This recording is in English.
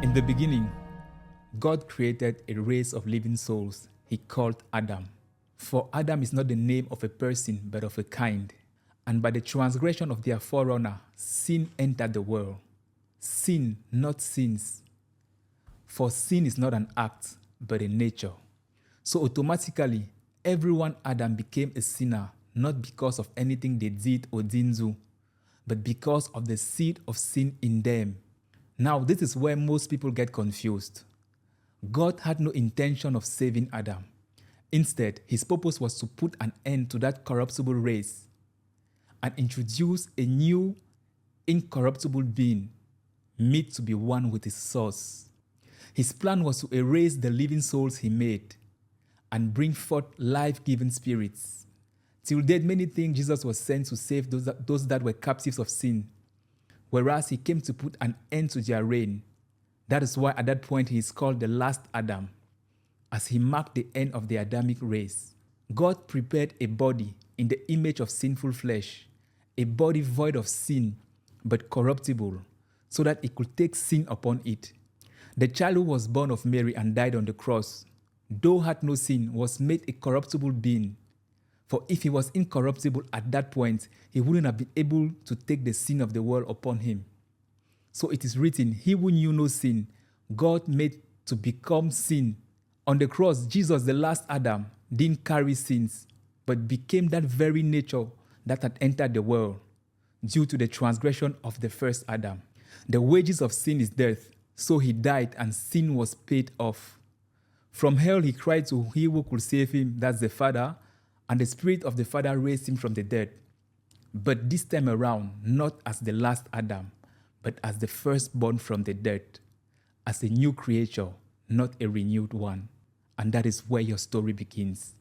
In the beginning, God created a race of living souls he called Adam. For Adam is not the name of a person, but of a kind. And by the transgression of their forerunner, sin entered the world. Sin, not sins. For sin is not an act, but a nature. So automatically, everyone Adam became a sinner, not because of anything they did or didn't do, but because of the seed of sin in them. Now, this is where most people get confused. God had no intention of saving Adam. Instead, his purpose was to put an end to that corruptible race and introduce a new, incorruptible being, made to be one with his source. His plan was to erase the living souls he made and bring forth life-giving spirits. Till then, many think Jesus was sent to save those that were captives of sin, whereas he came to put an end to their reign. That is why at that point he is called the last Adam, as he marked the end of the Adamic race. God prepared a body in the image of sinful flesh, a body void of sin, but corruptible, so that it could take sin upon it. The child who was born of Mary and died on the cross, though had no sin, was made a corruptible being. For if he was incorruptible at that point, he wouldn't have been able to take the sin of the world upon him. So it is written, he who knew no sin, God made to become sin. On the cross, Jesus, the last Adam, didn't carry sins, but became that very nature that had entered the world due to the transgression of the first Adam. The wages of sin is death, so he died and sin was paid off. From hell he cried to he who could save him, that's the Father, and the Spirit of the Father raised him from the dead. But this time around, not as the last Adam, but as the firstborn from the dead, as a new creature, not a renewed one. And that is where your story begins.